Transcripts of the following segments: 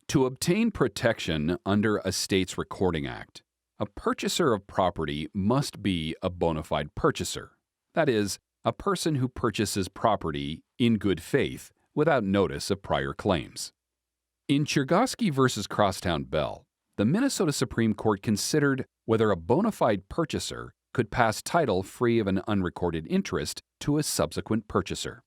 To obtain protection under a state's Recording Act, a purchaser of property must be a bona fide purchaser. That is, a person who purchases property in good faith without notice of prior claims. In Chergosky v. Crosstown Bell, the Minnesota Supreme Court considered whether a bona fide purchaser could pass title free of an unrecorded interest to a subsequent purchaser.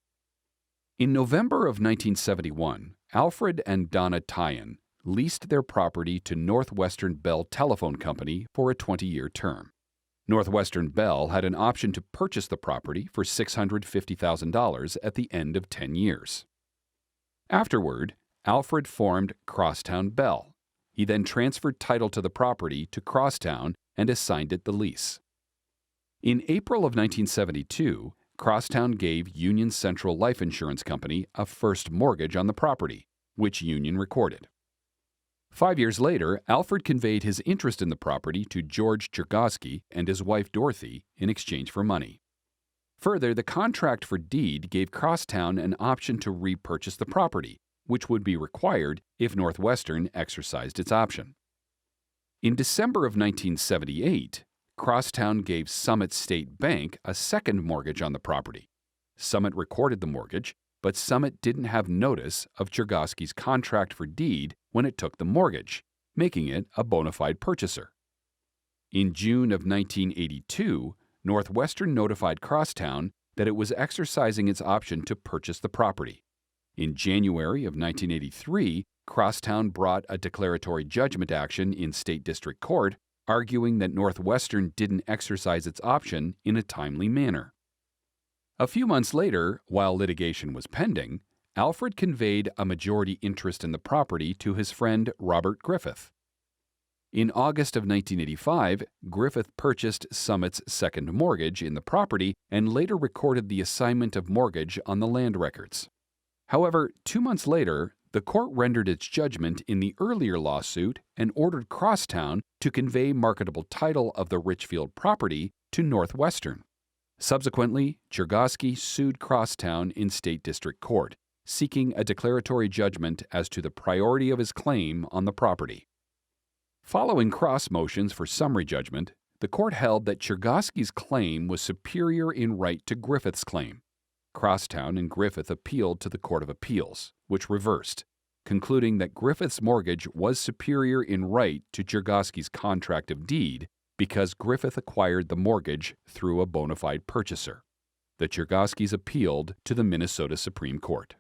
In November of 1971, Alfred and Donna Teien leased their property to Northwestern Bell Telephone Company for a 20-year term. Northwestern Bell had an option to purchase the property for $650,000 at the end of 10 years. Afterward, Alfred formed Crosstown Bell. He then transferred title to the property to Crosstown and assigned it the lease. In April of 1972, Crosstown gave Union Central Life Insurance Company a first mortgage on the property, which Union recorded. 5 years later, Alfred conveyed his interest in the property to George Chergosky and his wife Dorothy in exchange for money. Further, the contract for deed gave Crosstown an option to repurchase the property, which would be required if Northwestern exercised its option. In December of 1978, Crosstown gave Summit State Bank a second mortgage on the property. Summit recorded the mortgage, but Summit didn't have notice of Chergosky's contract for deed when it took the mortgage, making it a bona fide purchaser. In June of 1982, Northwestern notified Crosstown that it was exercising its option to purchase the property. In January of 1983, Crosstown brought a declaratory judgment action in State District Court, arguing that Northwestern didn't exercise its option in a timely manner. A few months later, while litigation was pending, Alfred conveyed a majority interest in the property to his friend Robert Griffith. In August of 1985, Griffith purchased Summit's second mortgage in the property and later recorded the assignment of mortgage on the land records. However, 2 months later, the court rendered its judgment in the earlier lawsuit and ordered Crosstown to convey marketable title of the Richfield property to Northwestern. Subsequently, Chergosky sued Crosstown in State District Court, seeking a declaratory judgment as to the priority of his claim on the property. Following cross motions for summary judgment, the court held that Chergosky's claim was superior in right to Griffith's claim. Crosstown and Griffith appealed to the Court of Appeals, which reversed, concluding that Griffith's mortgage was superior in right to Chergosky's contract of deed because Griffith acquired the mortgage through a bona fide purchaser. The Chergoskys appealed to the Minnesota Supreme Court.